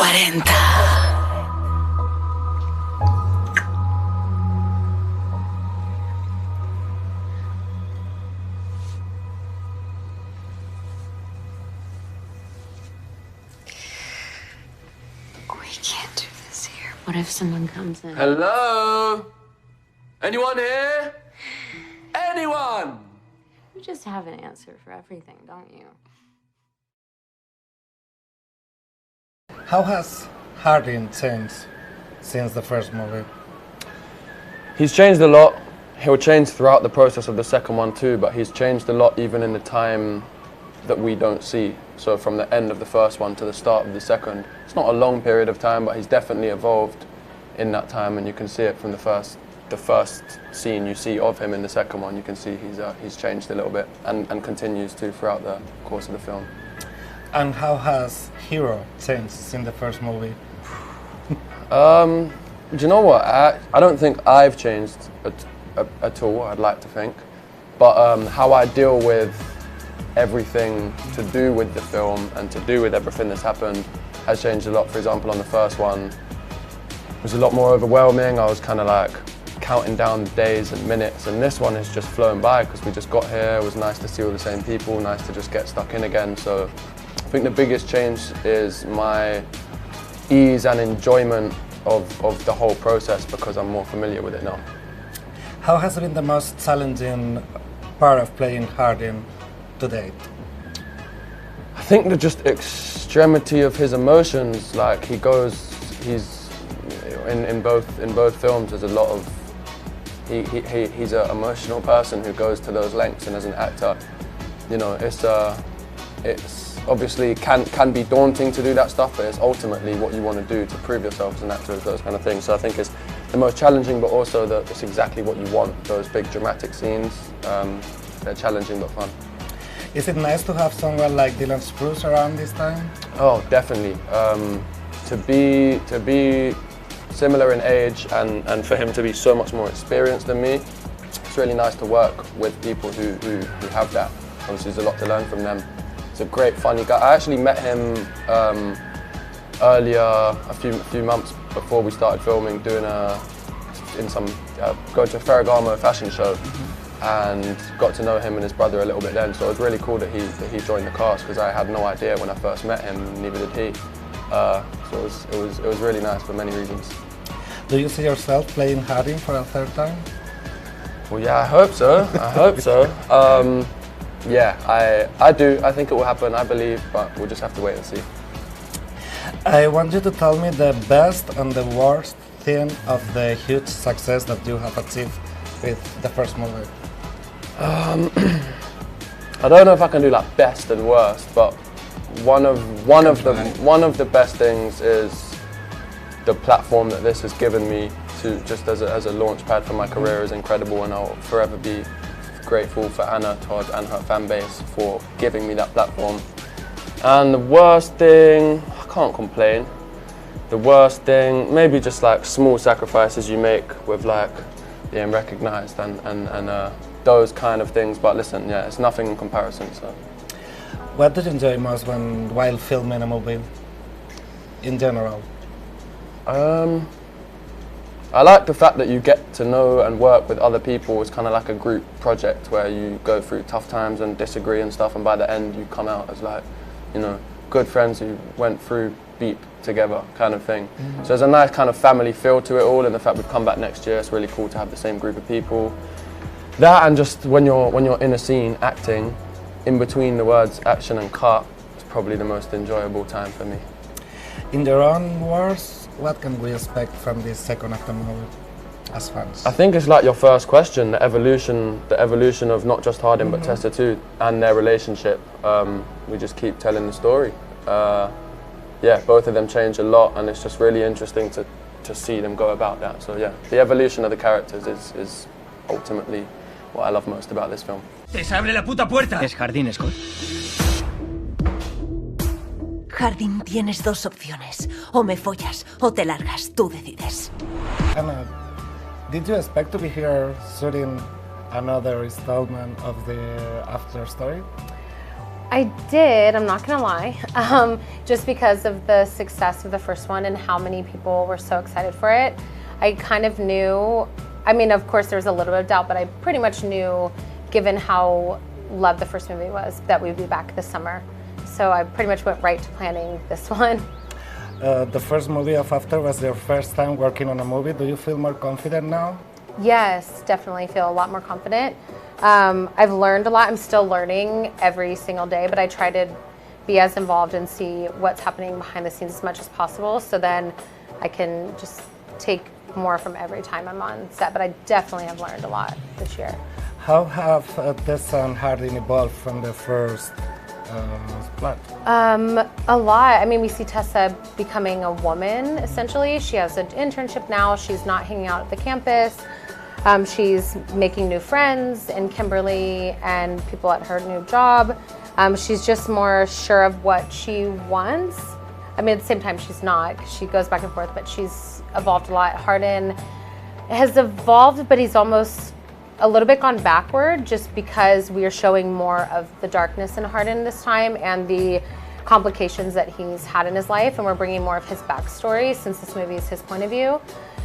LOS40. What if someone comes in? Hello? Anyone here? Anyone? You just have an answer for everything, don't you? How has Hardin changed since the first movie? He's changed a lot. He'll change throughout the process of the second one too, but he's changed a lot even in the time that we don't see. So from the end of the first one to the start of the second. It's not a long period of time, but he's definitely evolved in that time, and you can see it from the first scene you see of him in the second one. You can see he's changed a little bit and continues to throughout the course of the film. And how has Hero changed since the first movie? Do you know what? I don't think I've changed at all, I'd like to think. But how I deal with everything to do with the film and to do with everything that's happened has changed a lot. For example, on the first one, it was a lot more overwhelming. I was kind of like counting down the days and minutes, and this one has just flown by because we just got here. It was nice to see all the same people, nice to just get stuck in again. So I think the biggest change is my ease and enjoyment of the whole process because I'm more familiar with it now. How has been the most challenging part of playing Hardin to date? I think the just extremity of his emotions, like he's in both films. There's a lot of he's an emotional person who goes to those lengths, and as an actor, you know, it's obviously can be daunting to do that stuff, but it's ultimately what you want to do to prove yourself as an actor, those kind of things. So I think it's the most challenging, but also it's exactly what you want. Those big dramatic scenes, they're challenging but fun. Is it nice to have someone like Dylan Sprouse around this time? Oh, definitely. To be similar in age and for him to be so much more experienced than me, it's really nice to work with people who have that. Obviously, there's a lot to learn from them. He's a great, funny guy. I actually met him earlier, a few months before we started filming, going to a Ferragamo fashion show. And got to know him and his brother a little bit then, so it was really cool that he joined the cast because I had no idea when I first met him, neither did he. So it was really nice for many reasons. Do you see yourself playing Hardin for a third time? Well, yeah, I hope so. I hope so. Yeah, I do. I think it will happen. I believe, but we'll just have to wait and see. I want you to tell me the best and the worst thing of the huge success that you have achieved with the first movie. I don't know if I can do like best and worst, but one of the best things is the platform that this has given me to just as a launch pad for my career is incredible, and I'll forever be grateful for Anna, Todd and her fan base for giving me that platform. And the worst thing, I can't complain. The worst thing, maybe just like small sacrifices you make with like being recognised and those kind of things, but listen, yeah, it's nothing in comparison. So, what did you enjoy most while filming a movie, in general? I like the fact that you get to know and work with other people. It's kind of like a group project where you go through tough times and disagree and stuff, and by the end you come out as like, you know, good friends who went through beep together kind of thing. So there's a nice kind of family feel to it all, and the fact we've come back next year, it's really cool to have the same group of people. That, and just when you're in a scene acting, in between the words action and cut, it's probably the most enjoyable time for me. In your own words, what can we expect from this second of the movie as fans? I think it's like your first question, the evolution of not just Hardin but Tessa too, and their relationship. We just keep telling the story. Yeah, both of them change a lot, and it's just really interesting to see them go about that. So yeah, the evolution of the characters is ultimately what I love most about this film. ¡Te abre la puta puerta! ¿Es Hardin, Scott? Hardin, tienes dos opciones. O me follas o te largas. Tú decides. Anna, did you expect to be here shooting another installment of the after story? I did, I'm not gonna lie, just because of the success of the first one and how many people were so excited for it. I kind of knew, I mean, of course there was a little bit of doubt, but I pretty much knew, given how loved the first movie was, that we'd be back this summer. So I pretty much went right to planning this one. The first movie of After was your first time working on a movie. Do you feel more confident now? Yes, definitely feel a lot more confident. I've learned a lot. I'm still learning every single day, but I try to be as involved and see what's happening behind the scenes as much as possible, so then I can just take more from every time I'm on set. But I definitely have learned a lot this year. How have Tessa and Hardin evolved from the first plot? A lot. I mean, we see Tessa becoming a woman, essentially. She has an internship now. She's not hanging out at the campus. She's making new friends in Kimberly and people at her new job. She's just more sure of what she wants. I mean, at the same time, she's not. She goes back and forth, but she's evolved a lot. Hardin has evolved, but he's almost a little bit gone backward, just because we are showing more of the darkness in Hardin this time and the complications that he's had in his life, and we're bringing more of his backstory since this movie is his point of view.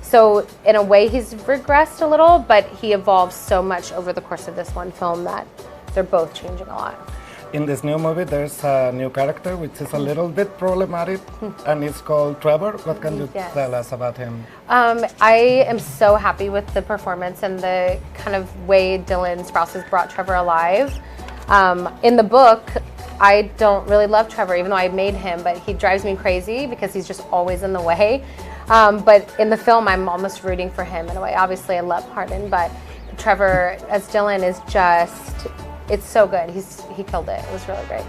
So in a way he's regressed a little, but he evolves so much over the course of this one film that they're both changing a lot. In this new movie, there's a new character which is a little bit problematic, and it's called Trevor. What can you tell us about him? I am so happy with the performance and the kind of way Dylan Sprouse has brought Trevor alive. In the book, I don't really love Trevor, even though I made him, but he drives me crazy because he's just always in the way. But in the film, I'm almost rooting for him in a way. Obviously, I love Hardin, but Trevor as Dylan is just, it's so good. He killed it. It was really great.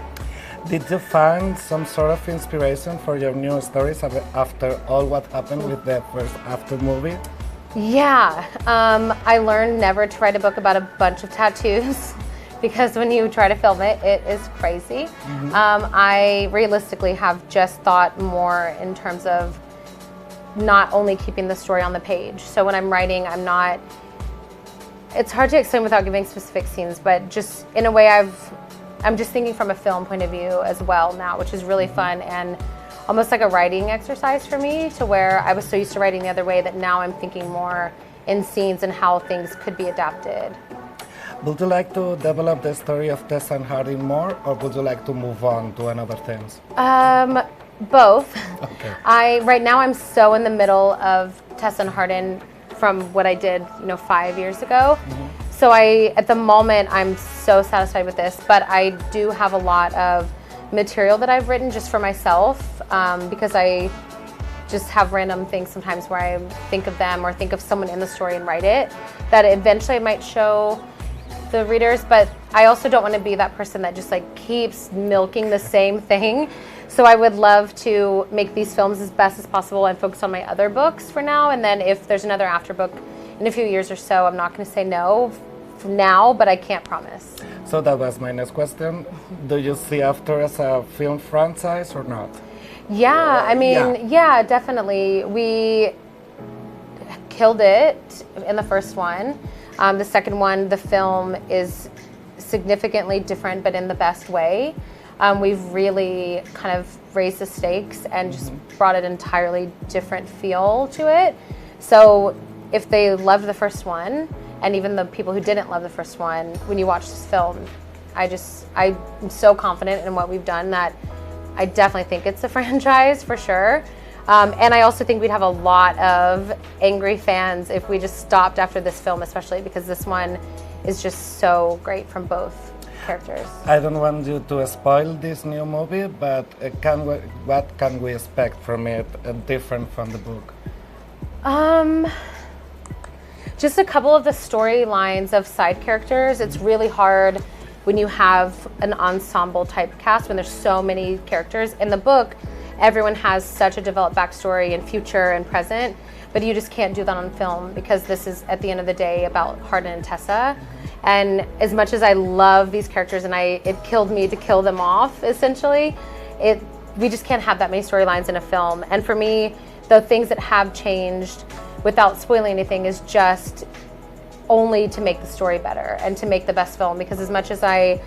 Did you find some sort of inspiration for your new stories after all what happened with the first After movie? Yeah, I learned never to write a book about a bunch of tattoos because when you try to film it, it is crazy. I realistically have just thought more in terms of not only keeping the story on the page. So when I'm writing, it's hard to explain without giving specific scenes, but just in a way I'm just thinking from a film point of view as well now, which is really fun and almost like a writing exercise for me, to where I was so used to writing the other way that now I'm thinking more in scenes and how things could be adapted. Would you like to develop the story of Tessa and Hardin more, or would you like to move on to another things? Both. Okay. Right now I'm so in the middle of Tessa and Hardin from what I did, 5 years ago. So at the moment, I'm so satisfied with this, but I do have a lot of material that I've written just for myself, because I just have random things sometimes where I think of them or think of someone in the story and write it, that eventually I might show the readers, but I also don't want to be that person that just keeps milking the same thing. So I would love to make these films as best as possible and focus on my other books for now, and then if there's another After book in a few years or so, I'm not going to say no now, but I can't promise. So that was my next question. Do you see After as a film franchise or not? Yeah, I mean, yeah, definitely. We killed it in the first one. The second one, the film is significantly different, but in the best way. We've really kind of raised the stakes and just brought an entirely different feel to it. So if they loved the first one, and even the people who didn't love the first one, when you watch this film, I'm so confident in what we've done that I definitely think it's a franchise for sure. And I also think we'd have a lot of angry fans if we just stopped after this film, especially because this one is just so great from both characters. I don't want you to spoil this new movie, but what can we expect from it different from the book? Just a couple of the storylines of side characters. It's really hard when you have an ensemble type cast, when there's so many characters. In the book, everyone has such a developed backstory in future and present, but you just can't do that on film because this is, at the end of the day, about Hardin and Tessa. And as much as I love these characters and it killed me to kill them off, essentially, we just can't have that many storylines in a film. And for me, the things that have changed, without spoiling anything, is just only to make the story better and to make the best film, because as much as I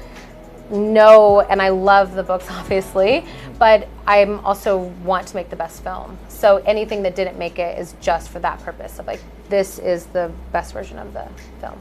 know, and I love the books obviously, but I'm also want to make the best film. So anything that didn't make it is just for that purpose of like, this is the best version of the film.